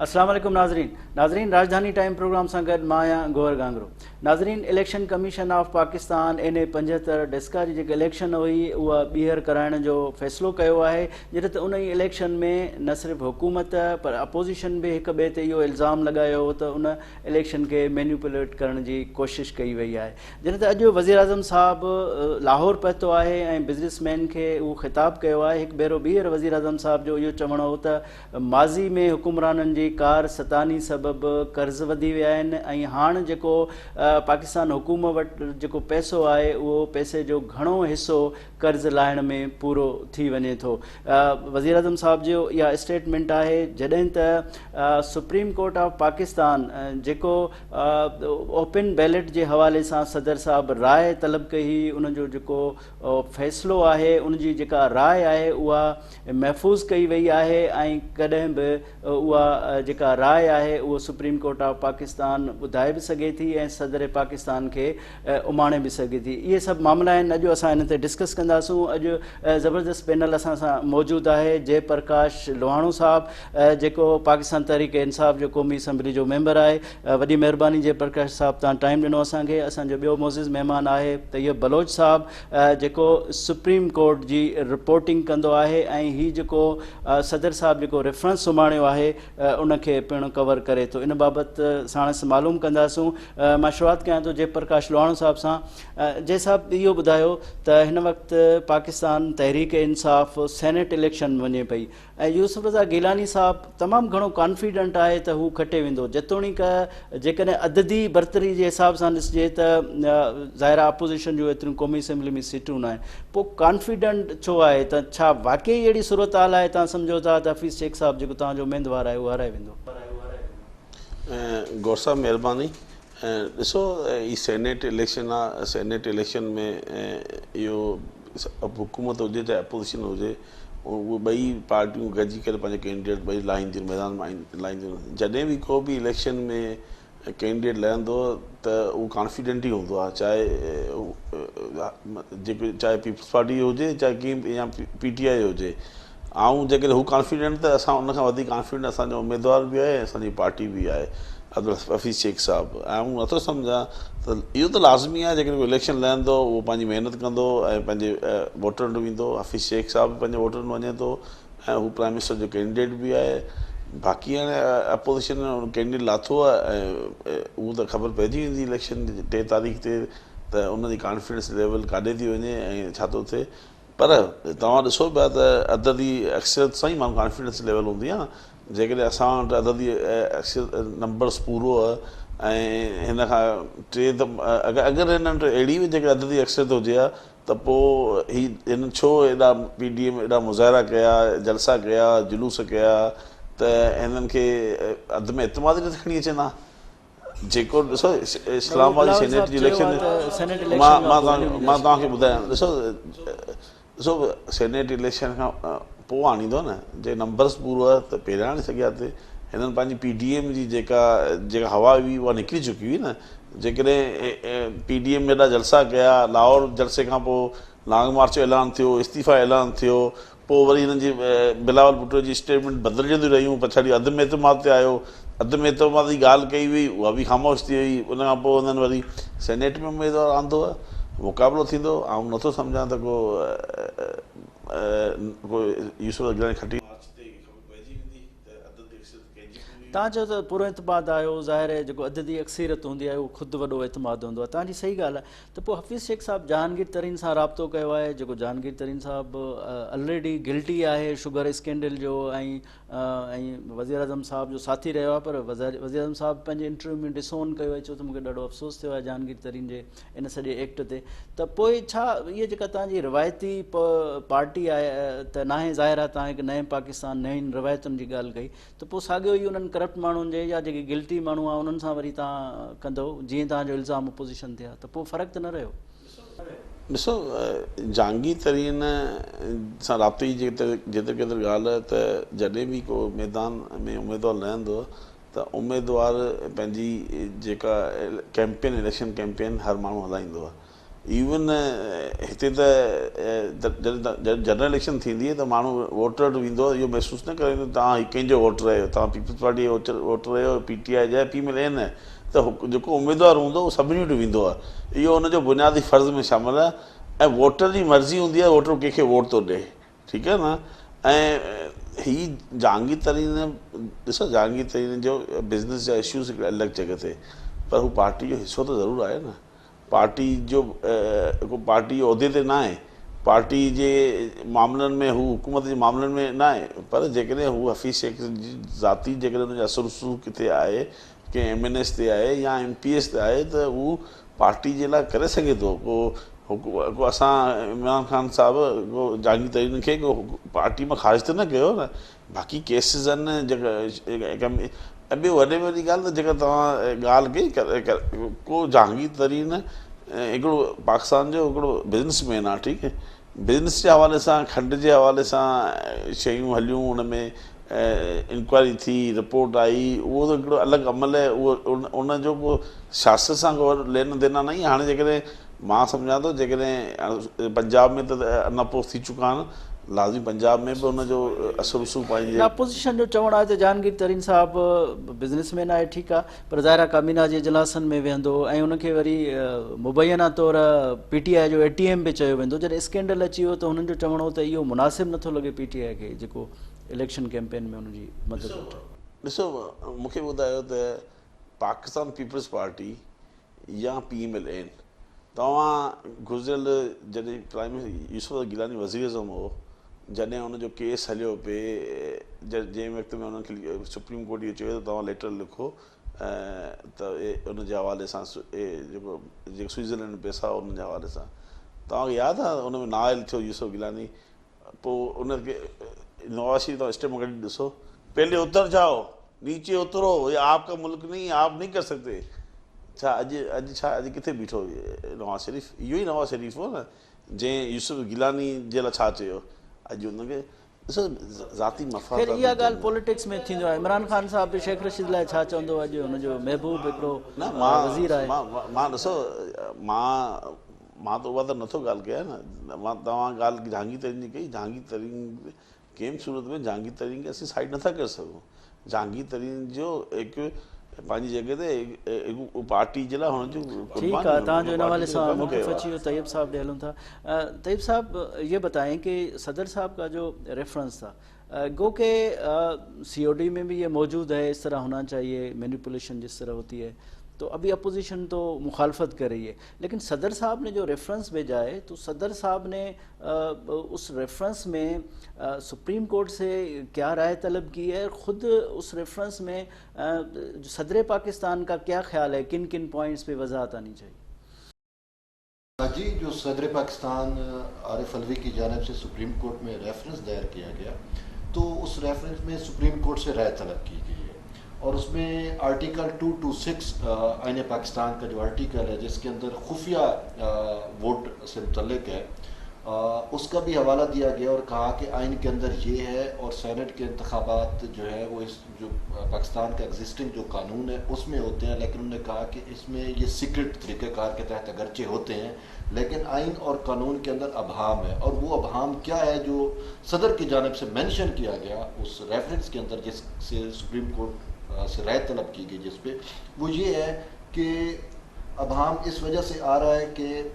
अस्सलाम वालेकुम नाज़रीन राजधानी टाइम प्रोग्राम सां गॾु मां आहियां गोहर गांगरो। नाज़रीन, इलेक्शन कमीशन ऑफ पाकिस्तान इन 75 डिस्का जी जेकी इलेक्शन हुई उहा ॿीहर कराइण जो फ़ैसिलो कयो आहे, जॾहिं त उन ई इलेक्शन में न सिर्फ़ु हुकूमत पर अपोज़िशन बि हिक ॿिए ते इहो इल्ज़ाम लॻायो हो त उन इलेक्शन खे मैन्युपुलेट करण जी कोशिशि कई वई आहे। जॾहिं त अॼु वज़ीर आज़म साहिबु लाहौर पहुतो आहे ऐं बिज़नेसमैन खे उहो ख़िताबु कयो आहे। हिकु भेरो ॿीहर वज़ीर आज़म साहिब जो इहो चवणो हो त माज़ी में हुकुमराननि जी कार सतानी सबबि कर्ज़ वधी विया आहिनि ऐं हाणे जेको पाकिस्तान हुकूमत वटि जेको पैसो आहे उहो पैसे जो घणो हिसो कर्ज़ लाहिण में पूरो थी वञे थो। वज़ीर आज़म साहिब जो इहा स्टेटमेंट आहे जॾहिं त सुप्रीम कोर्ट ऑफ पाकिस्तान जेको ओपन बैलेट जे हवाले सां सदर साहिबु राय तलब कई, उनजो जेको फ़ैसिलो आहे उनजी जेका राय आहे उहा महफ़ूज़ कई वई आहे ऐं कॾहिं बि उहा जेका राय आहे उहो सुप्रीम कोर्ट ऑफ पाकिस्तान ॿुधाए बि सघे थी ऐं सदर पाकिस्तान खे उमाणे बि सघे थी। इहे सभु मामला आहिनि, अॼु असां हिन ते डिस्कस कंदासूं। अॼु ज़बरदस्त पैनल असां सां मौजूदु आहे। जयप्रकाश लोहाणो साहिबु जेको पाकिस्तान तहरीक इंसाफ़ जो क़ौमी असैम्बली जो मेंबर आहे। वॾी महिरबानी जयप्रकाश साहिबु, तव्हां टाइम ॾिनो असांखे। असांजो ॿियो मोज़िज़ महिमान आहे तैयब बलोच साहिबु जेको सुप्रीम कोर्ट जी रिपोर्टिंग कंदो आहे ऐं हीउ जेको सदर साहिबु जेको रेफरेंस सुम्हाणियो आहे उनखे पिणु कवर करे थो। इन बाबति साणसि मालूम कंदासूं। मां शुरूआति कयां थो जयप्रकाश लोहाणो साहिब सां। जय साहिबु, इहो ॿुधायो त हिन वक़्तु पाकिस्तान तहरीक इंसाफ़ सेनेट इलेक्शन वञे पई ऐं यूसुफ रज़ा गिलानी साहिबु तमामु घणो कॉन्फिडेंट आहे त हू खटे वेंदो, जेतोणीक जेकॾहिं अददी बरतरी जे हिसाब सां ॾिसिजे त ज़ाहिर अपोज़िशन जूं एतिरियूं क़ौमी असैम्बली में सीटूं न आहिनि, पोइ कॉन्फिडेंट छो आहे? त छा वाक़ई अहिड़ी सूरत हाल आहे, तव्हां सम्झो था त हफ़ीज़ शेख साहिबु जेको तव्हांजो उमेदवार आहे उहो हाराए वेंदो? गौर साहब महिरबानी। ॾिसो, ही सेनेट इलेक्शन आहे। सेनेट इलेक्शन में इहो हुकूमत हुजे चाहे अपोज़िशन हुजे, उहे ॿई पार्टियूं गॾिजी करे पंहिंजे कैंडिडेट ॿई लाहींदियूं, मैदान में लाहींदियूं। जॾहिं बि को बि इलेक्शन में कैंडिडेट लहंदो त उहो कॉन्फिडेंट ई हूंदो आहे, चाहे पीपल्स पार्टी हुजे चाहे कंहिं या PTI हुजे। ऐं जेकॾहिं हू कॉन्फिडेंट त असां उनखां वधीक कॉन्फिडेंट असांजो उमेदवार बि आहे, असांजी पार्टी बि आहे, हफ़ीज़ शेख साहिबु। ऐं हू नथो सम्झां त इहो त लाज़मी आहे, जेकॾहिं कोई इलेक्शन लहंदो उहो पंहिंजी महिनत कंदो ऐं पंहिंजे वोटरनि वटि वेंदो। हफ़ीज़ शेख साहिबु बि पंहिंजे वोटरनि वञे थो ऐं हू प्राइम मिनिस्टर जो कैंडिडेट बि आहे। बाक़ी हाणे अपोज़िशन कैंडिडेट लाथो आहे ऐं उहो त ख़बर पइजी वेंदी इलेक्शन 3 तारीख़ ते त उनजी कॉन्फिडेंस लेवल काॾे थी वञे ऐं छा थो थिए। पर तव्हां ॾिसो पिया त अददी अक्सरियत सां ई माण्हू कॉन्फिडेंस लेवल हूंदी आहे। जेकॾहिं असां वटि अददी नंबर्स पूरो आहे ऐं हिन खां अगरि हिननि वटि अहिड़ी बि जेके अददी अक्सरियत हुजे हा त पोइ हिन छो एॾा PDM एॾा मुज़ाहिरा कया, जलसा कया, जुलूस कया त हिननि खे अध में एतमादी नथी खणी अचनि हा। जेको ॾिसो इस्लामाबाद सेनेट जी इलेक्शन मां तव्हांखे ॿुधायां, ॾिसो सेनेट इलेक्शन खां पोइ आणींदो न, जे नंबर्स पूरो आहे त पहिरियां आणे सघिया थिए। हिननि पंहिंजी PDM जी जेका हवा हुई उहा निकिरी चुकी हुई न। जेकॾहिं PDM में एॾा जलसा कया, लाहौर जलसे खां पोइ लॉन्ग मार्च जो ऐलान थियो, इस्तीफ़ा ऐलान थियो, पोइ वरी हिननि जी बिलावल भुट्टो जी स्टेटमेंट बदिलजंदियूं रहियूं, पछाड़ी अदम एतमाद ते आयो, अदम एतमाद जी ॻाल्हि कई हुई उहा बि ख़ामोश थी वई। उन खां पोइ हुननि वरी सेनेट में उमेदवार आंदो आहे, मुक़ाबिलो थींदो। ऐं नथो सम्झां त को यूसुफ गिलानी खटी तव्हां चओ त पूरो एतमाद आयो, ज़ाहिर आहे जेको अददी अक्सरियत हूंदी आहे उहो ख़ुदि वॾो एतमाद हूंदो आहे। तव्हांजी सही ॻाल्हि आहे। त पोइ हफ़ीज़ शेख साहिबु जहांगीर तरीन सां राब्तो कयो आहे, जेको जहांगीर तरीन साहिबु ऑलरेडी गिल्टी आहे शुगर स्कैंडल जो ऐं वज़ीर आज़म साहिब जो साथी रहियो आहे। पर वज़ीर आज़म साहिबु पंहिंजे इंटरव्यू में डिसोन कयो आहे, चयो त मूंखे ॾाढो अफ़सोस थियो आहे जहांगीर तरीन जे इन सॼे एक्ट ते। त पोइ छा इहे जेका तव्हांजी रिवायती पार्टी आहे त नाहे, ज़ाहिर आहे तव्हां हिकु नए पाकिस्तान नयुनि रिवायतुनि जी ॻाल्हि कई, त पोइ साॻियो ई उन्हनि करप्ट माण्हुनि जे या जेके गिल्टी माण्हू आहे उन्हनि सां वरी तव्हां कंदो जीअं तव्हांजो इल्ज़ाम अपोज़िशन थिया, त पोइ फ़र्क़ु त न रहियो? ॾिसो, जहांगीर तरीन सां राब्ते जी जेतिरे केतिरी ॻाल्हि आहे त जॾहिं बि को मैदान में उमेदवार लहंदो त उमेदवार पंहिंजी जेका कैंपेन इलेक्शन कैंपेन हर माण्हू हलाईंदो आहे। इवन हिते त जनरल इलेक्शन थींदी आहे त माण्हू वोटर वेंदो आहे, इहो महसूसु न करे तव्हां कंहिंजो वोटर आहियो, तव्हां पीपल्स पार्टी जो वोटर आहियो, PTI जा PML आहिनि, त जेको उमेदवार हूंदो उहो सभिनी वटि वेंदो आहे। इहो हुनजो बुनियादी फ़र्ज़ में शामिलु आहे ऐं वोटर जी मर्ज़ी हूंदी आहे वोटर कंहिंखे वोट थो ॾिए, ठीकु आहे न। ऐं हीअ जहांगीर तरीन, ॾिसो जहांगीर तरीन जो बिज़नेस जा इश्यूज़ हिकिड़े अलॻि जॻह ते, पर हू पार्टी जो हिसो त ज़रूरु आहे न। पार्टी जो पार्टी जो उहिदे ते न आहे, पार्टी जे मामलनि में हू हुकूमत जे मामलनि में न आहे, पर जेकॾहिं हू हफ़ीज़ शेख जी ज़ाती जेकॾहिं हुनजो असरु रसूख़ किथे आहे, कंहिं MNS ते आहे या MPS ते आहे, त हू पार्टी जे लाइ करे सघे थो। को असां इमरान ख़ान साहिबु को जहांगीर तरीन खे को पार्टी मां ख़ारिज त न कयो न, बाक़ी केसिस आहिनि जेका। ऐं ॿियो वॾे में वॾी ॻाल्हि त जेका तव्हां ॻाल्हि कई, को जहांगीर तरीन हिकिड़ो पाकिस्तान जो हिकिड़ो बिज़नेसमैन आहे, ठीकु आहे। बिज़नेस जे हवाले सां, खंड जे हवाले सां शयूं हलियूं, हुन में इंक्वायरी थी, रिपोर्ट आई, उहो त हिकिड़ो अलॻि अमल आहे। उहो उनजो को सियासत सां को लेना देना न आहे। हाणे जेकॾहिं मां सम्झां थो, जेकॾहिं पंजाब में त अञा पोइ थी चुका आहिनि, लाज़मी पंजाब में बि हुनजो असरु रसूख़ पंहिंजे। अपोज़िशन जो चवणु आहे त जहांगीर तरीन साहिबु बिज़नेसमैन आहे, ठीकु आहे, पर ज़ाहिर आहे काबीना जे इजलासनि में वेहंदो ऐं उनखे वरी मुबैना तौर PTI जो ATM बि चयो वेंदो। जॾहिं स्कैंडल अची वियो त हुननि जो चवणो हो त इहो मुनासिबु नथो लॻे PTI खे जेको इलेक्शन कैंपेन में हुनजी मदद वठे। ॾिसो, मूंखे ॿुधायो त पाकिस्तान पीपल्स पार्टी या PML आहिनि, तव्हां गुज़िरियल जॾहिं प्राइम मिनिस्टर यूसुफ गिलानी वज़ीर आज़म हो, जॾहिं हुनजो केस हलियो पिए, जंहिं वक़्त में हुनखे सुप्रीम कोर्ट इहो चयो त तव्हां लेटर लिखो त हुनजे हवाले सां जेको स्विट्ज़रलैंड में पैसा हुनजे हवाले सां, तव्हांखे यादि आहे हुन में नाइल थियो यूसुफ गिलानी। पोइ उनखे नवाज़ शरीफ़ तव्हां स्टेटमेंट कढी ॾिसो, पहले उतर जाओ, नीचे उतरो, ये आपका मुल्क नहीं, आप नहीं कर सकते। छा अॼु किथे बीठो नवाज़ शरीफ़? इहो ई नवाज़ शरीफ़ हो न जंहिं यूसुफ गिलानी जे लाइ छा चयो। अॼु हुनखे ॾिसो ज़ाती मफ़ाद। खैर इहा ॻाल्हि पॉलिटिक्स में थींदो आहे। इमरान ख़ान साहिब बि शेख रशीद लाइ छा चवंदो, अॼु हुनजो महबूब हिकिड़ो वज़ीर आहे। मां ॾिसो, मां त उहा त नथो ॻाल्हि कयां न। मां तव्हां ॻाल्हि जहांगीर तरीन जी कई। जहांगीर तरीन कंहिं बि सूरत में जहांगीर तरीन खे असीं साइड नथा करे सघूं। जहांगीर तरीन जो हिकु पंहिंजी जॻह ते पार्टी जे लाइ हुनजो ठीक है। तव्हांजो इन हवाले से मौक़िफ़ अची वियो। तैयब साहब ॾे हलूं था। तैयब साहब ये बताएं कि सदर साहब का जो रेफरेंस था, गो के COD में भी ये मौजूद है, इस तरह होना चाहिए, मैनिपुलेशन जिस तरह होती है, तो अभी अपोजिशन तो मुखालफत कर रही है, लेकिन सदर साहब ने जो रेफरेंस भेजा है, तो सदर साहब ने उस रेफरेंस में सुप्रीम कोर्ट से क्या राय तलब की है, ख़ुद उस रेफरेंस में सदर पाकिस्तान का क्या ख्याल है, किन किन पॉइंट्स पे वजाहत आनी चाहिए? जी, जो सदर पाकिस्तान आरिफ अलवी की जानिब से सुप्रीम कोर्ट में रेफरेंस दायर किया गया, तो उस रेफरेंस में सुप्रीम कोर्ट से राय तलब की गई है और उसमें आर्टिकल 226 आईन पाकिस्तान का जो आर्टिकल है जिसके अंदर खुफिया वोट से मुतल्लिक है, उसका भी हवाला दिया गया और कहा कि आइन के अंदर ये है और सेनेट के इंतखाबात जो है वो इस जो पाकिस्तान का एग्जिस्टिंग जो कानून है उसमें होते हैं, लेकिन उन्होंने कहा कि इसमें ये सीक्रेट तरीक़ेकार के तहत अगरचे होते हैं, लेकिन आइन और कानून के अंदर अभाम है। और वो अभाम क्या है जो सदर की जानिब से मेंशन किया गया उस रेफरेंस के अंदर, जिससे सुप्रीम कोर्ट से राय तलब की गई, जिस पे वो ये है कि अभाम इस वजह से आ रहा है कि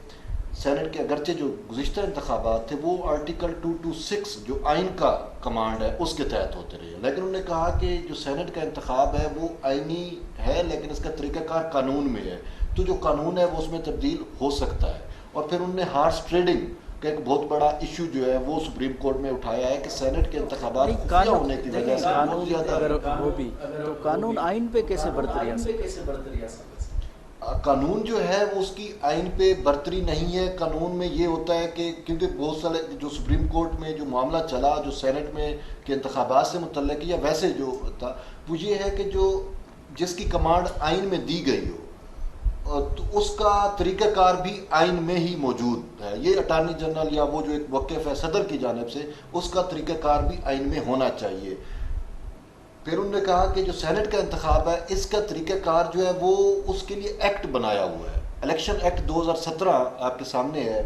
सेनेट के अगरचे जो गुज़िश्ता इंतखाबात थे वो आर्टिकल 226 जो आइन का कमांड है उसके तहत होते रहे, लेकिन उन्होंने कहा कि जो सेनेट का इंतखाब है वो आइनी है लेकिन इसका तरीक़ाकार कानून में है, तो जो कानून है वो उसमें तब्दील हो सकता है। और फिर उन्होंने हार्स ट्रेडिंग का एक बहुत बड़ा इशू जो है वो सुप्रीम कोर्ट में उठाया है कि सेनेट के इंतखाबात होने की वजह से कानून अगर हो भी तो कानून आइन पे कैसे बरतरी आ सकती? कानून जो है वो उसकी आइन पे बरतरी नहीं है। कानून में ये होता है कि क्योंकि बहुत सारे जो सुप्रीम कोर्ट में जो मामला चला जो सेनेट में के इंतखाबात से मुतल्लिक या वैसे जो था वो ये है कि जो जिसकी कमांड आइन में दी गई हो तो उसका तरीक़ाकार भी आइन में ही मौजूद है। ये अटार्नी जनरल या वो जो एक वक़ीफ़ है सदर की जानिब से उसका तरीक़ाकार भी आइन में होना चाहिए। फिर उन्होंने कहा कि जो सेनेट का इंतखाब है इसका तरीक़ाकार जो है वो उसके लिए एक्ट बनाया हुआ है, इलेक्शन एक्ट 2017 आपके सामने है,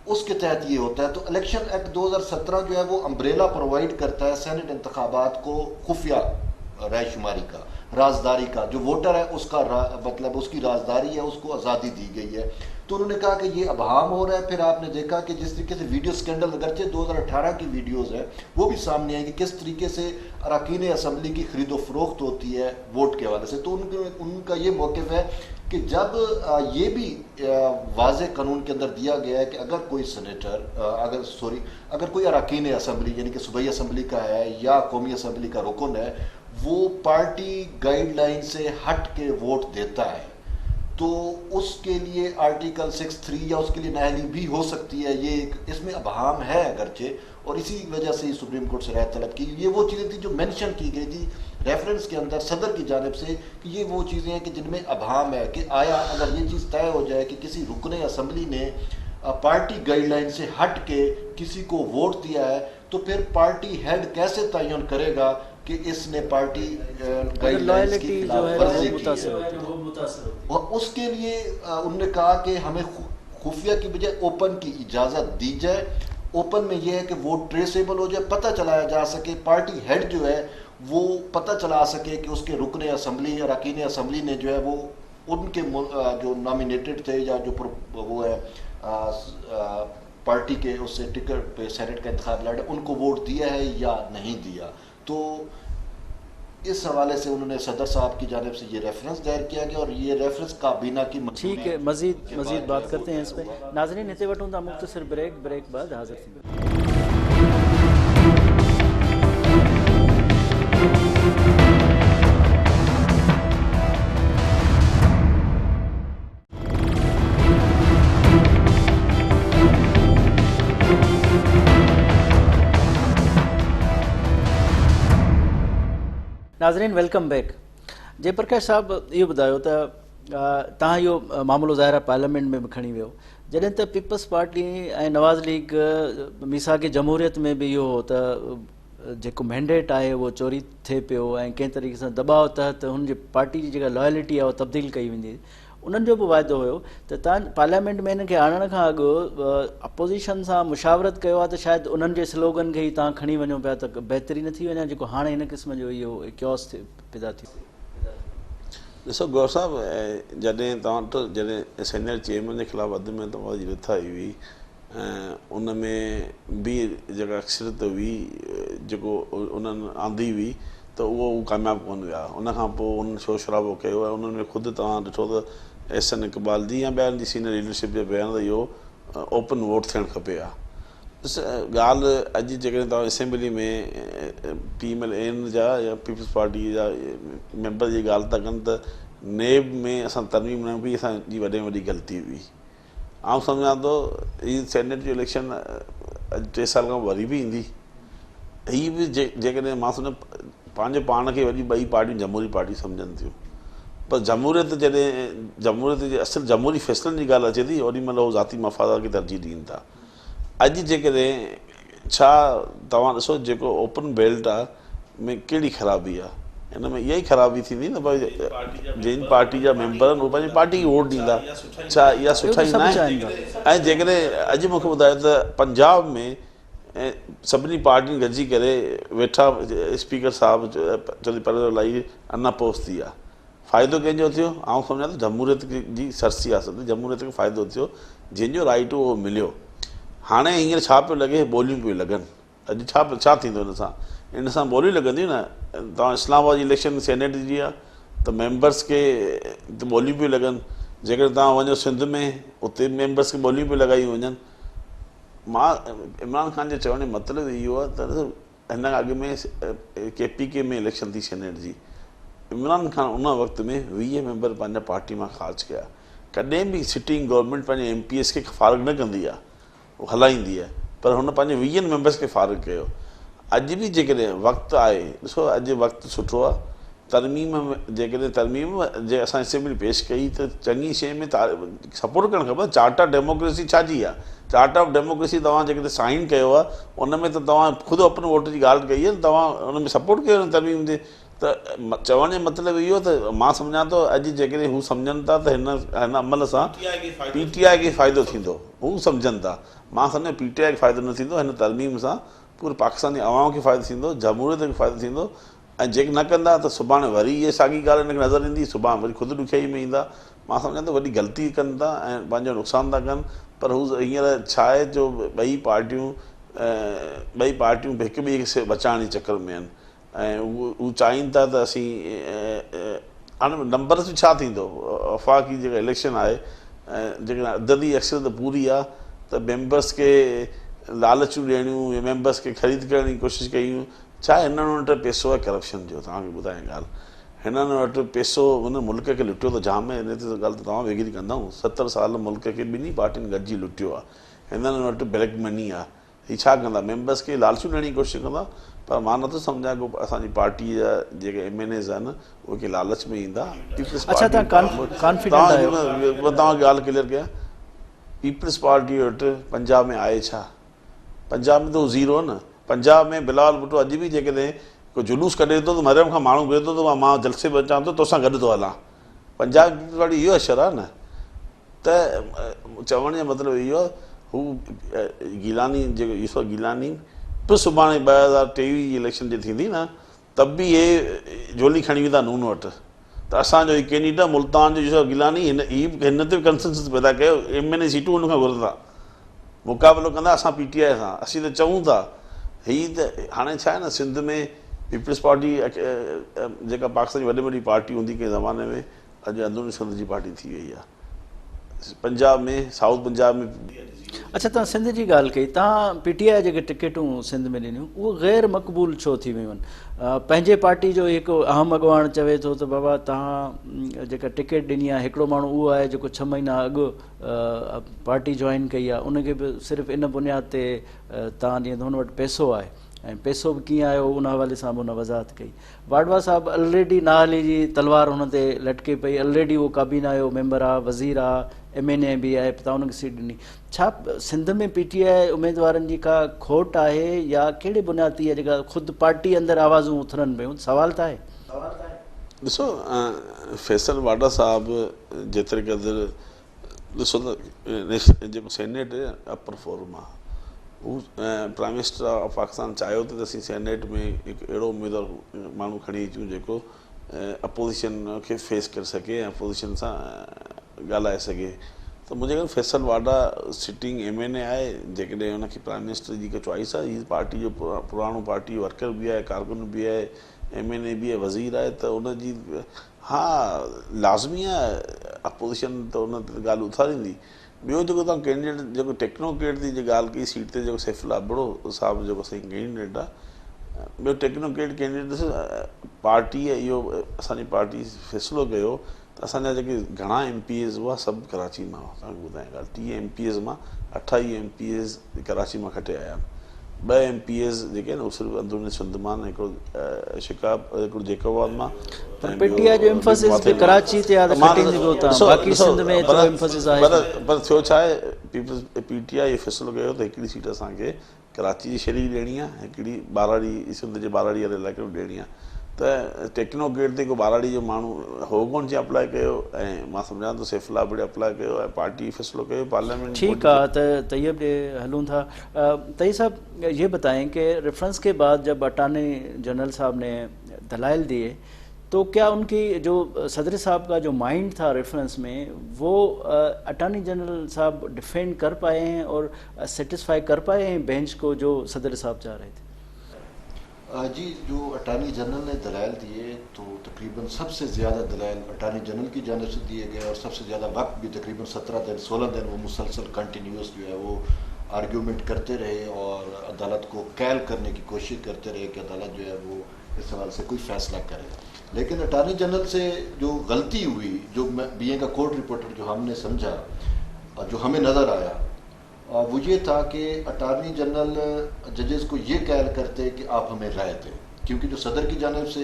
उसके तहत ये होता है। तो इलेक्शन एक्ट 2017 जो है वो अम्ब्रेला प्रोवाइड करता है सेनेट इंतखाबात को खुफिया राय शुमारी का, राजदारी का, जो वोटर है उसका मतलब उसकी राजदारी है, उसको आज़ादी दी गई है। तो उन्होंने कहा कि ये अभाम हो रहा है। फिर आपने देखा कि जिस तरीके से वीडियो स्कैंडल, अगरचे 2018 की वीडियोज़ हैं वो भी सामने आई कि किस तरीके से अरकान असम्बली की खरीदो फरोख्त होती है वोट के हवाले से। तो उनका ये मौक़िफ़ है कि जब ये भी वाज़े कानून के अंदर दिया गया है कि अगर कोई सेनेटर अगर कोई अरकान असम्बली यानी कि सूबाई असम्बली का है या कौमी असम्बली का रुकन है, वो पार्टी गाइडलाइन से हट के वोट देता है, तो उसके लिए आर्टिकल 63 या उसके लिए नाअहली भी हो सकती है। ये इसमें अबहम है अगरचे, और इसी वजह से सुप्रीम कोर्ट से राय तलब की। ये वो चीज़ें थी जो मेंशन की गई थी रेफरेंस के अंदर सदर की जानिब से कि ये वो चीज़ें हैं कि जिनमें अबहम है कि आया अगर ये चीज़ तय हो जाए कि किसी रुकन असम्बली ने पार्टी गाइडलाइन से हट के किसी को वोट दिया है, तो फिर पार्टी हेड कैसे तयन करेगा कि इसने पार्टी गाइडलाइंस की खिलाफवर्जी की। और उसके लिए उन्होंने कहा कि हमें खुफिया की बजाय ओपन की इजाज़त दी जाए। ओपन में यह है कि वोट ट्रेसेबल हो जाए, पता चलाया जा सके, पार्टी हेड जो है वो पता चला सके कि उसके रुकन असम्बली और अरकान असम्बली ने जो है वो उनके जो नॉमिनेटेड थे या जो वो है पार्टी के उससे टिकट पे सेनेट का इंतखाब लड़े, उनको वोट दिया है या नहीं दिया। तो इस हवाले से उन्होंने सदर साहब की जानिब से ये रेफरेंस दायर किया गया और ये रेफरेंस काबीना की ठीक है, मज़ीद बात करते हैं इस पर। नाज़रीन हिते वठूं था मुख्तसर ब्रेक बाद हाज़िर थी। नाज़रीन वेलकम बैक। जयप्रकाश साहब इहो ॿुधायो त तव्हां इहो मामिलो ज़ाहिर पार्लियामेंट में बि खणी वियो, जॾहिं त पीपल्स पार्टी ऐं नवाज़ लीग मिसाक जमहूरियत में बि इहो त जेको मैंडेट आहे उहो चोरी थिए पियो ऐं कंहिं तरीक़े सां दबाव तहत हुनजी पार्टी जी जेका लॉयलिटी आहे उहा तब्दील कई वेंदी, उन्हनि जो बि वाइदो हुयो त तव्हां पार्लियामेंट में हिनखे आणण खां अॻु अपोज़िशन सां मुशावरत कयो आहे त शायदि उन्हनि जे स्लोगन खे ई तव्हां खणी वञो पिया त बहितरी न थी वञे, जेको हाणे हिन क़िस्म जो इहो क्योस पैदा थियो। ॾिसो गौर साहब, जॾहिं तव्हां वटि जॾहिं सीनियर चेयरमैन जे ख़िलाफ़ु अध में तव्हांजी रिथ आई हुई, उन में बि जेका अक्सरियत हुई जेको उन्हनि आंदी हुई त उहो कामयाबु कोन विया। उनखां पोइ उन्हनि शोर शराबो कयो ऐं उन्हनि में ख़ुदि तव्हां ॾिठो त एहसन इक़बाल जी या ॿियनि जी सीनियर लीडरशिप जे बयान त इहो ओपन वोट थियणु खपे आहे। ॻाल्हि अॼु जेकॾहिं तव्हां असेंबली में PML-AN जा या पीपल्स पार्टी जा मेंबर जी ॻाल्हि था कनि त नेब में असां तरमीम न बि असांजी वॾे में वॾी ग़लती हुई। आउं सम्झां थो हीअ सेनेट जो इलेक्शन अॼु 3 साल खां वरी बि ईंदी। हीअ बि जेकॾहिं मां सम्झां पंहिंजे पाण खे वॾी ॿई पार्टियूं जमहूरी पार्टी सम्झनि थियूं, पर जमहूरियत जॾहिं जमहूरियत जे असुलु जमहूरी फ़ैसिलनि जी ॻाल्हि अचे थी, ओॾी महिल उहो ज़ाती मफ़ाद खे तरजीह ॾियनि था। अॼु जेकॾहिं छा तव्हां ॾिसो जेको ओपन बेल्ट आहे में कहिड़ी ख़राबी आहे, हिन में इहा ई ख़राबी थींदी न भई जिन पार्टी जा मेंबर आहिनि उहे पंहिंजी पार्टी खे वोट ॾींदा, छा इहा सुठा ई न आहे? ऐं जेकॾहिं अॼु मूंखे ॿुधायो त पंजाब में सभिनी पार्टियुनि गॾिजी करे वेठा स्पीकर साहिबु चवंदी पर इलाही अनअपोज़ थी आहे, फ़ाइदो कंहिंजो थियो? आउं सम्झां त जमहूरियत जी सरसी आहे, जमहूरियत खे फ़ाइदो थियो, जंहिंजो राइट उहो मिलियो। हाणे हींअर छा पियो लॻे, ॿोलियूं पियूं लॻनि। अॼु छा थींदो हिन सां ॿोलियूं लॻंदियूं न। तव्हां इस्लामाबाद जी इलेक्शन सेनेट जी आहे त मेंबर्स खे त ॿोलियूं पियूं लॻनि, जेकॾहिं तव्हां वञो सिंध में उते मेंबर्स खे ॿोलियूं पियूं लॻायूं वञनि। मां इमरान ख़ान जे चवण जो मतिलबु इहो आहे त हिन अॻु में KPK में इलेक्शन थी सेनेट जी, इमरान ख़ान उन वक़्त में 20 मेंबर पंहिंजा पार्टी मां ख़ारिज कया। कॾहिं बि सिटिंग गवर्नमेंट पंहिंजे MPs खे फ़ारिग न कंदी आहे, उहो हलाईंदी आहे, पर हुन पंहिंजे 20 मेंबर्स खे फ़ारिग कयो। अॼु बि जेकॾहिं वक़्तु आहे, ॾिसो अॼु वक़्तु सुठो आहे, तरमीम में जेकॾहिं तरमीम जे असां असेंबली पेश कई त चङी शइ में सपोर्ट करणु खपे। चार्ट ऑफ डेमोक्रेसी छाजी आहे? चार्ट ऑफ डेमोक्रेसी तव्हां जेकॾहिं साइन कयो आहे उन में त तव्हां ख़ुदि ओपन वोट जी ॻाल्हि कई आहे, तव्हां उन में सपोर्ट कयो तरमीम ते। त चवण जो मतिलबु इहो त मां सम्झां थो अॼु जेकॾहिं हू सम्झनि था त हिन अमल सां PTI खे फ़ाइदो थींदो, हू सम्झनि था। मां सम्झां PTI खे फ़ाइदो न थींदो, हिन तरमीम सां पूरे पाकिस्तान जी अवाम खे फ़ाइदो थींदो, जमहूरियत खे फ़ाइदो थींदो। ऐं जेके न कंदा त सुभाणे वरी इहे साॻी ॻाल्हि हिनखे नज़र ईंदी, सुभाणे वरी ख़ुदि ॾुखियाई में ईंदा। मां सम्झां थो वॾी ग़लती कनि था ऐं पंहिंजो नुक़सानु था कनि। पर हू हींअर छा आहे जो ॿई पार्टियूं हिक ॿिए खे बचाइण जे चकर में आहिनि ऐं उहे चाहिनि था त असीं हाणे नंबर्स बि छा थींदो, वफ़ाक़ी जेका इलेक्शन आहे जेकॾहिं अददी अक्सर त पूरी आहे त मेंबर्स खे लालचूं ॾियणियूं या मेंबर्स खे ख़रीद करण जी कोशिशि कयूं। छा हिननि वटि पैसो आहे करप्शन जो, तव्हांखे ॿुधायां ॻाल्हि, हिननि वटि पैसो हुन मुल्क खे लुटियो त जाम आहे। हिन ते ॻाल्हि त तव्हां वेगिरी कंदाऊं, 70 साल मुल्क खे ॿिन्ही पार्टियुनि गॾिजी लुटियो आहे। हिननि वटि ब्लैक मनी आहे, हीअ छा कंदा, मेंबर्स खे लालचूं ॾियण जी कोशिशि कंदा। पर मां नथो सम्झां को असांजी पार्टीअ जा जेके MNAs आहिनि उहे कंहिं लालच में ईंदा। अच्छा, तव्हांखे ॻाल्हि क्लियर कयां, पीपल्स पार्टी वटि पंजाब में आहे छा? पंजाब में त हू ज़ीरो न। पंजाब में बिलावल भुट्टो अॼु बि जेकॾहिं को जुलूस कढे थो त मरियम खां माण्हू घुरे थो त मां जलसे में अचां थो, तोसां गॾु थो हलां। पंजाब पीपल्स पार्टी इहो अशर आहे न। त चवण जो मतिलबु इहो आहे, हू गिलानी जेको यूसुफ गिलानी बि सुभाणे 2023 जी इलेक्शन जे थींदी न, त बि इहे झोली खणी वेंदा नून वटि। त असांजो ही कैंडिडेट मुल्तान जो यूसुफ गिलानी हिन ते कंसेंसस पैदा कयो, MNA सीटूं हुन खां घुरंदा, मुक़ाबिलो कंदा असां PTI सां। असीं त चऊं था, हीअ त हाणे छा आहे न, सिंध में पीपल्स पार्टी जेका पाकिस्तान जी वॾी वॾी पार्टी हूंदी कंहिं ज़माने में, अॼु अंदरूनी सिंध जी पार्टी थी वई आहे। पंजाब में, साउथ पंजाब में। अच्छा, तव्हां सिंध जी ॻाल्हि कई, तव्हां PTI जेके टिकेटूं सिंध में ॾिनियूं उहे ग़ैर मक़बूल छो थी वियूं आहिनि? पंहिंजे पार्टी जो हिकु अहम अॻवान चवे थो त बाबा तव्हां जेका टिकेट ॾिनी आहे, हिकिड़ो माण्हू उहो आहे जेको 6 महीना अॻु पार्टी जॉइन कई आहे, उनखे बि सिर्फ़ु इन बुनियाद ते तव्हां जीअं त हुन वटि पैसो आहे ऐं पैसो बि कीअं आयो उन हवाले सां बि उन वज़ाहत कई। वाडवा साहिबु ऑलरेडी नाहली जी तलवार हुन ते लटके पई, ऑलरेडी उहो काबीना जो मेंबर आहे, वज़ीर आहे, MNA बि आहे, तव्हां हुनखे सीट ॾिनी। छा सिंध में PTI उमेदवारनि जी का खोट आहे या कहिड़े बुनियाद ते जेका ख़ुदि पार्टी अंदरि आवाज़ूं उथरनि पियूं? सवाल त आहे। ॾिसो, फैसल वाडा साहिबु जेतिरे क़दुरु ॾिसो त जेको सेनेट अपर फोरम आहे, हू प्राइम मिनिस्टर ऑफ पाकिस्तान चाहियो त असीं सेनेट में हिकु अहिड़ो उमेदवारु माण्हू खणी अचूं जेको अपोज़िशन खे फेस करे सघे ऐं अपोज़िशन सां ॻाल्हाए सघे। त मुंहिंजे ख़्याल फैसल वाडा सिटिंग MNA आहे, जेकॾहिं हुनखे प्राइम मिनिस्टर जी हिकु चॉइस आहे, हीअ पार्टी जो पुराणो पार्टी वर्कर बि आहे, कारकुन बि आहे, MNA बि आहे, वज़ीर आहे, त उनजी हा लाज़मी आहे अपोज़िशन त उन ते ॻाल्हि उथारींदी। ॿियो जेको तव्हां कैंडिडेट जेको टेक्नोक्रेट जी ॻाल्हि कई सीट ते, जेको सैफुल्ला अबड़ो साहिबु जेको सही कैंडिडेट आहे, ॿियो टेक्नोक्रेट कैंडिडेट पार्टीअ इहो असांजी पार्टी फ़ैसिलो कयो त असांजा जेके घणा MPAs हुआ सभु कराची मां, तव्हांखे ॿुधायां ॻाल्हि, 30 MPAs मां 28 MPAs कराची मां खटे आया आहिनि। 2 MPAs जेके आहिनि उहे सिर्फ़ु अंदरूनी सिंध मां, हिकिड़ो शिकाब, हिकिड़ो जेकोबाद मां। PTI जो एम्फसिस बि कराची ते आहे त खटींदी बि उतां, बाक़ी सिंध में एतिरो एम्फसिस आहे। पर थियो छा आहे, PTI इहो फ़ैसिलो कयो त हिकिड़ी सीट असांखे कराची जी शरीक ॾियणी आहे, हिकिड़ी बाराड़ी सिंध जे बाराड़ी वारे इलाइक़े में ॾियणी आहे। त टेक्नोक्रेट ते को बाराड़ी जो माण्हू हो कोन जे अप्लाई कयो ऐं मां सम्झां थो सैफुल्ला बि अप्लाई कयो ऐं पार्टी फ़ैसिलो कयो पार्लियामेंट। ठीक है, तो तैयब ॾे हलूँ था। तैयब साहब, ये बताएं कि रेफरेंस के बाद जब अटार्नी जनरल साहब ने दलाइल दिए तो क्या उनकी जो सदर साहब का जो माइंड था रेफरेंस में, वो अटार्नी जनरल साहब डिफेंड कर पाए हैं और सेटिस्फाई कर पाए हैं बेंच को जो सदर साहब चाह रहे थे? जी, जो अटार्नी जनरल ने दलाइल दिए तो तकरीबन सबसे ज़्यादा दलाइल अटार्नी जनरल की जानिब से दिए गए और सबसे ज़्यादा वक्त भी तकरीबन 17 दिन 16 दिन वो मुसलसल कंटिन्यूस जो है वो आर्ग्यूमेंट करते रहे और अदालत को कैल करने की कोशिश करते रहे कि अदालत जो है वो इस सवाल से कोई फ़ैसला करे। लेकिन अटार्नी जनरल से जो गलती हुई, जो बीइंग अ कोर्ट रिपोर्टर जो हमने समझा और जो हमें नज़र आया, वो ये था कि अटार्नी जनरल जजेस को ये कैल करते कि आप हमें राय दें, क्योंकि जो सदर की जानिब से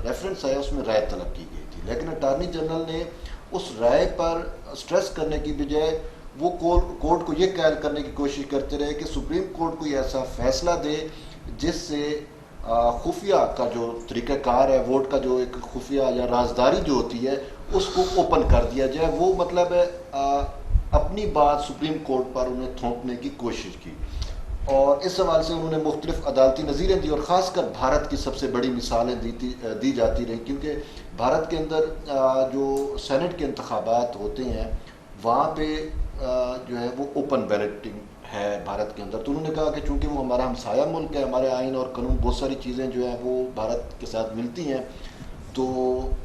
रेफरेंस आया उसमें राय तलब की गई थी। लेकिन अटार्नी जनरल ने उस राय पर स्ट्रेस करने की बजाय वो कोर्ट को ये कैल करने की कोशिश करते रहे कि सुप्रीम कोर्ट कोई ऐसा फैसला दे जिससे खुफिया का जो तरीक़ाकार है, वोट का जो एक खुफिया या राजदारी जो होती है उसको ओपन कर दिया जाए। वो मतलब अपनी बात सुप्रीम कोर्ट पर उन्हें थोपने की कोशिश की, और इस सवाल से उन्होंने मुख्तलिफ अदालती नज़ीरें दी, और ख़ासकर भारत की सबसे बड़ी मिसालें दी जाती रहीं, क्योंकि भारत के अंदर जो सेनेट के इंतखाबात होते हैं वहाँ पे जो है वो ओपन बैलेटिंग है भारत के अंदर। तो उन्होंने कहा कि चूँकि वो हमारा हमसाया मुल्क है, हमारे आइन और कानून बहुत सारी चीज़ें जो हैं वो भारत के साथ मिलती हैं, तो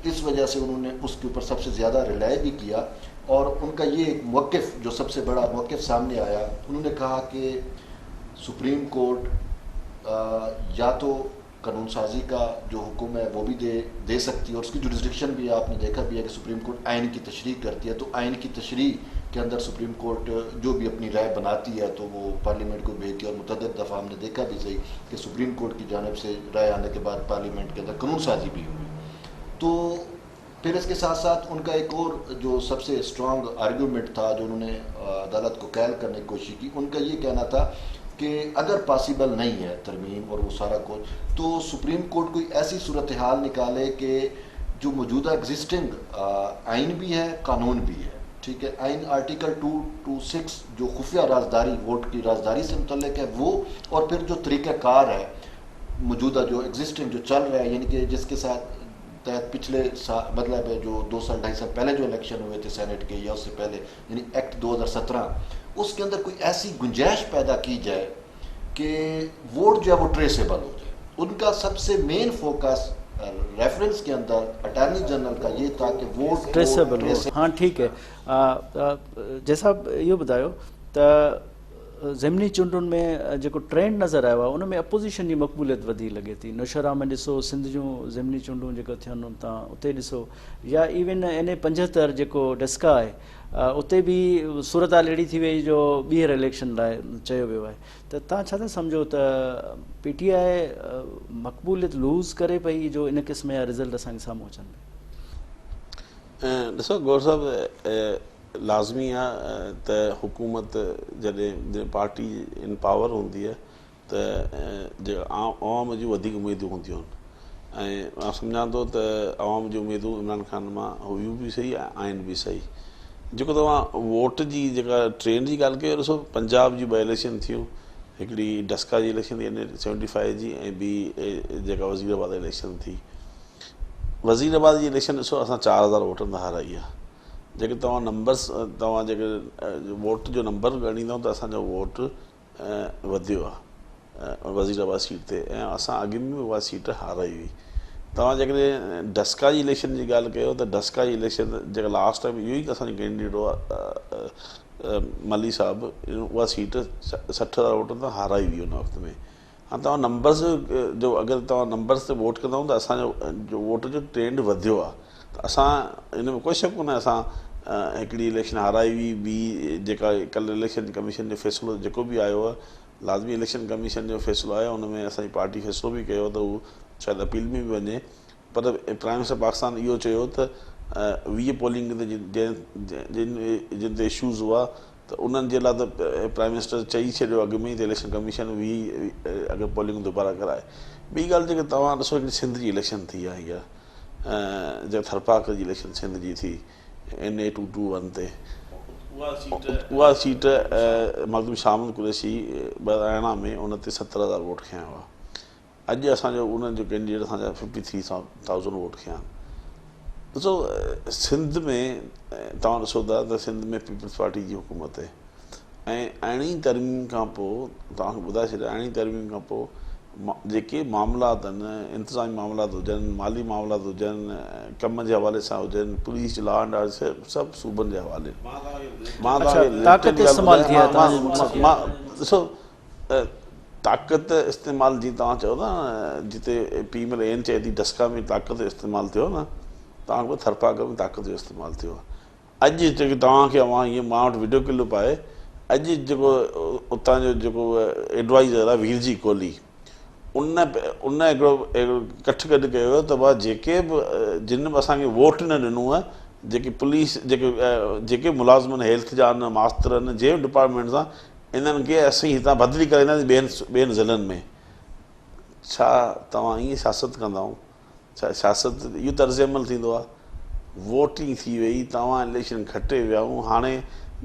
इस वजह से उन्होंने उसके ऊपर सबसे ज़्यादा रिलाय भी किया। और उनका ये एक मौक़िफ़ जो सबसे बड़ा मौक़िफ़ सामने आया, उन्होंने कहा कि सुप्रीम कोर्ट या तो कानून साजी का जो हुक्म है वो भी दे सकती है, और उसकी जुरिस्डिक्शन भी आपने देखा भी है कि सुप्रीम कोर्ट आइन की तशरीह करती है। तो आइन की तशरीह के अंदर सुप्रीम कोर्ट जो भी अपनी राय बनाती है तो वो पार्लियामेंट को भेजती है, और मुतअद्दिद दफ़ा हमने देखा भी सही कि सुप्रीम कोर्ट की जानिब से राय आने के बाद पार्लियामेंट के अंदर कानून साजी भी हुई। तो फिर इसके साथ साथ उनका एक और जो सबसे स्ट्रॉन्ग आर्गूमेंट था जो उन्होंने अदालत को कैल करने की कोशिश की, उनका ये कहना था कि अगर पॉसिबल नहीं है तरमीम और वो सारा कुछ, तो सुप्रीम कोर्ट कोई ऐसी सूरत हाल निकाले कि जो मौजूदा एग्जिस्टिंग आइन भी है, कानून भी है, ठीक है, आइन आर्टिकल 226 जो खुफिया राजदारी, वोट की राजदारी से मुतल्लिक है वो, और फिर जो तरीक़ाकार है मौजूदा जो एग्जिस्टिंग जो चल रहा है, यानी कि जिसके साथ तहत पिछले साल मतलब जो 2 साल 2.5 साल पहले जो इलेक्शन हुए थे सेनेट के या उससे पहले यानी एक्ट 2017, उसके अंदर कोई ऐसी गुंजाइश पैदा की जाए कि वोट जो है वो ट्रेसेबल हो जाए। उनका सबसे मेन फोकस रेफरेंस के अंदर अटॉर्नी जनरल का ये था कि वोट ट्रेसेबल हो। हाँ ठीक है, जैसा इहो ॿुधायो त ज़िमनी चूंडुनि में जेको ट्रेंड नज़र आयो आहे उन में अपोज़िशन जी मक़बूलियत वधी लॻे थी। नौशहरा में ॾिसो, सिंध जूं ज़िमनी चूंडूं जेको थियनि तव्हां उते ॾिसो, या इवन NA-75 जेको डेस्का आहे उते बि सूरत हाल अहिड़ी थी वई जो ॿीहर इलेक्शन लाइ चयो वियो आहे। त तव्हां छा था सम्झो त PTI मक़बूलियत लूज़ करे पई जो इन क़िस्म जा रिज़ल्ट असांखे साम्हूं अचनि? ॾिसो गौर साहब, लाज़मी आहे त हुकूमत जॾहिं पार्टी इन पावर हूंदी आहे त आवाम जूं वधीक उमेदूं हूंदियूं आहिनि, ऐं मां सम्झां थो त आवाम जूं उमेदूं इमरान ख़ान मां हुयूं बि सही आहिनि बि सही। जेको तव्हां वोट जी जेका ट्रेंड जी ॻाल्हि कयो, ॾिसो पंजाब जी 2 इलेक्शन थियूं, हिकिड़ी डस्का जी इलेक्शन थी NA-75 जी, ऐं ॿी जेका वज़ीराबाद इलेक्शन थी। वज़ीराबाद जी इलेक्शन ॾिसो, असां 4000 वोटनि सां हाराई आहे। जेके तव्हां नंबर्स, तव्हां जेके वोट जो नंबर ॻणींदव त असांजो वोट वधियो आहे वज़ीराबाद सीट ते, ऐं असां अॻु में उहा सीट हाराई हुई। तव्हां जेकॾहिं डस्का जी इलेक्शन जी ॻाल्हि कयो त डस्का जी इलेक्शन जेका लास्ट टाइम इहो ई असांजो कैंडिडेट हुआ मली साहब, उहा सीट 60,000 वोटनि सां हाराई हुई उन वक़्त में। हाँ, तव्हां नंबर्स जो अगरि तव्हां नंबर्स ते वोट कंदव त असांजो जो वोट जो ट्रेंड वधियो आहे। त असां इन में कोई शक कोन्हे, असां हिकिड़ी इलेक्शन हाराई हुई, ॿी जेका कल्ह इलेक्शन कमीशन जो फ़ैसिलो जेको बि आयो आहे, लाज़मी इलेक्शन कमीशन जो फ़ैसिलो आयो, हुन में असांजी पार्टी फ़ैसिलो बि कयो त उहो शायदि अपील में बि वञे, पर प्राइम मिनिस्टर पाकिस्तान इहो चयो त 20 पोलिंग ते जिन ते इशूज़ हुआ त उन्हनि जे लाइ त प्राइम मिनिस्टर चई छॾियो अॻु में ई त इलेक्शन कमीशन 20 अगरि पोलिंग दुबारा कराए। ॿी ॻाल्हि जेके तव्हां ॾिसो, हिकिड़ी सिंध जी इलेक्शन थी आहे हीअ, जेका थरपाक जी इलेक्शन सिंध जी थी NA-221 ते, उहा सीट मखदूम शामिल कुरैशी 2011 में उन ते 70,000 वोट खयां हुआ। अॼु असांजो उन्हनि जो कैंडिडेट असांजा 53,000 वोट खयां। ॾिसो सिंध में तव्हां ॾिसो था त सिंध में पीपल्स पार्टी जी हुकूमत आहे, ऐं अहिड़ी तरमीम खां पोइ तव्हांखे ॿुधाए छॾियां, अहिड़ी तरमीम खां पोइ जेके मामलात आहिनि, इंतिज़ामी मामलात हुजनि, माली मामलात हुजनि, कम जे हवाले सां हुजनि, पुलिस लॉ एंड ऑर्डर सभु सूबनि जे हवाले। मां ॾिसो ताक़त इस्तेमालु जीअं तव्हां चओ था न, जिते PML AN चए थी डस्का में ताक़त जो इस्तेमालु थियो न, तव्हांखे थरपाक में ताक़त जो इस्तेमालु थियो आहे। अॼु जेके तव्हांखे मां वटि वीडियो क्लिप आहे, अॼु जेको उतां जो जेको एडवाइज़र आहे वीरजी कोहली, उन हिकिड़ो कठु गॾु कयो त भाउ जेके बि जिन बि असांखे वोट न ॾिनो आहे, जेके पुलिस जेके मुलाज़िम हेल्थ जा आहिनि, मास्तर आहिनि, जंहिं बि डिपार्टमेंट सां, इन्हनि खे असीं हितां बदिली करे ईंदासीं ॿियनि ज़िलनि में। छा तव्हां ईअं सियासत कंदा छा सियासत इहो तर्ज़ अमल थींदो आहे वोटिंग थी वई तव्हां इलेक्शन खटे वियाऊं हाणे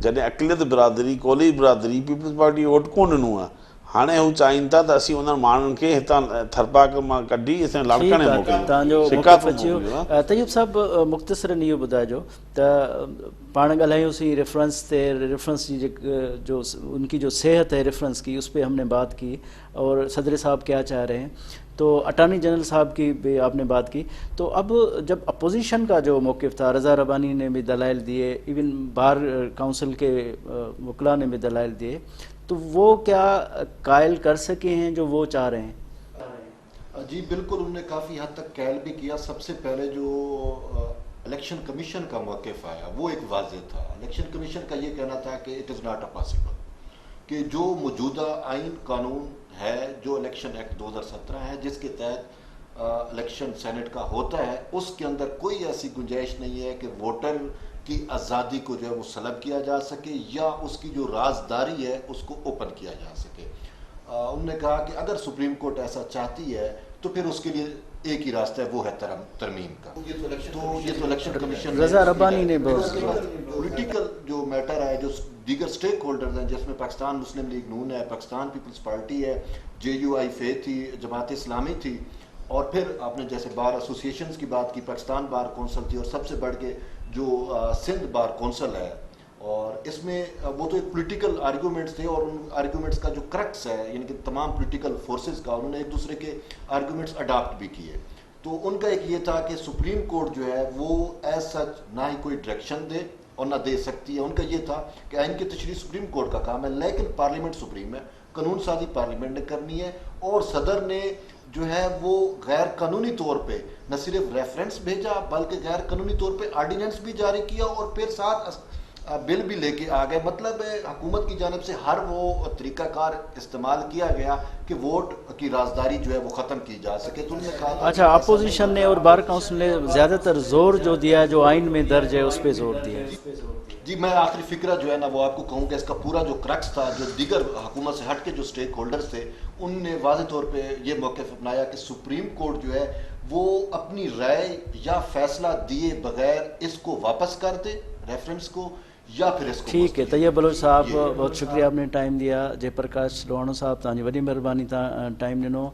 जॾहिं अक़लियत बिरादरी कोली बिरादरी पीपल्स पार्टी वोट कोन ॾिनो आहे हाणे हू चाहिनि था त असीं उन्हनि माण्हुनि खे हितां थरपाक मां कढी असां लाड़काणे मोकिलियूं तव्हांजो शिकायत मौक़िफ़ अची मोकिलियूं वियो तय्यूब साहब मुख़्तसरन इहो ॿुधाइजो त पाण ॻाल्हायूंसीं रेफरेंस ते रेफरेंस की जो उनकी जो सेहत है रेफरेंस की उस पर हमने बात की और सदर साहब क्या चाह रहे हैं तो अटॉर्नी जनरल साहब की भी आपने बात की तो अब जब अपोजिशन का जो मौक़िफ़ था रज़ा रबानी ने भी दलाइल दिए इवन बार काउंसिल के वकला ने भी दलाइल दिए तो वो क्या कायल कर सके हैं जो वो चाह रहे हैं? जी बिल्कुल उन्होंने काफ़ी हद तक कायल भी किया। सबसे पहले जो इलेक्शन कमीशन का मौक़िफ़ आया वो एक वाज़ेह था। इलेक्शन कमीशन का ये कहना था कि it is not a possible कि जो मौजूदा आइन कानून है जो इलेक्शन एक्ट 2017 है जिसके तहत इलेक्शन सेनेट का होता है उसके अंदर कोई ऐसी गुंजाइश नहीं है कि वोटर की आज़ादी को जो है वो सलब किया जा सके या उसकी जो राजदारी है उसको ओपन किया जा सके। उन्होंने कहा कि अगर सुप्रीम कोर्ट ऐसा चाहती है तो फिर उसके लिए एक ही रास्ता है वो है तरमीम का। तो ये तो इलेक्शन कमीशन रज़ा रब्बानी ने पॉलिटिकल जो मैटर है जो दीगर स्टेक होल्डर्स हैं जिसमें पाकिस्तान मुस्लिम लीग नून है पाकिस्तान पीपल्स पार्टी है JUI थी जमात इस्लामी थी और फिर आपने जैसे बार एसोसिएशंस की बात की पाकिस्तान बार कौंसल थी और सबसे बढ़ के जो सिंध बार कौंसल है और इसमें वो तो एक पॉलिटिकल आर्गूमेंट्स थे और उन आर्गूमेंट्स का जो क्रक्स है यानी कि तमाम पॉलिटिकल फोर्सेस का उन्होंने एक दूसरे के आर्गूमेंट्स अडॉप्ट भी किए। तो उनका एक ये था कि सुप्रीम कोर्ट जो है वो एज सच ना ही कोई डायरेक्शन दे और ना दे सकती है। उनका ये था कि आइन की तशरीह सुप्रीम कोर्ट का काम है लेकिन पार्लियामेंट सुप्रीम है कानून साजी पार्लियामेंट ने करनी है और सदर ने जो है वो गैर कानूनी तौर पे न सिर्फ रेफरेंस भेजा बल्कि गैर कानूनी तौर पे ऑर्डिनेंस भी जारी किया और फिर साथ बिल भी लेके आ गए। मतलब हुकूमत की जानिब से हर वो तरीकाकार इस्तेमाल किया गया कि वोट की राजदारी जो है वो ख़त्म की जा सके। तो उन्होंने कहा अच्छा अपोजिशन ने और बार काउंसिल ने ज़्यादातर जोर जो दिया है जो आइन में दर्ज है उस पर जोर दिया है। जी मैं आखिरी फिक्रा जो है ना वो आपको कहूँ कि इसका पूरा जो क्रक्स था जो दीगर हुकूमत से हट के जो स्टेक होल्डर्स थे उनने वाज़ेह तौर पे ये मौक़िफ़ अपनाया कि सुप्रीम कोर्ट जो है वो अपनी राय या फैसला दिए बगैर इसको वापस कर दे रेफरेंस को या फिर इसको। ठीक है तैयब बलोच साहब बहुत शुक्रिया आपने टाइम दिया। जयप्रकाश लोहाणो साहब तव्हांजी वॾी महिरबानी टाइम ॾिनो।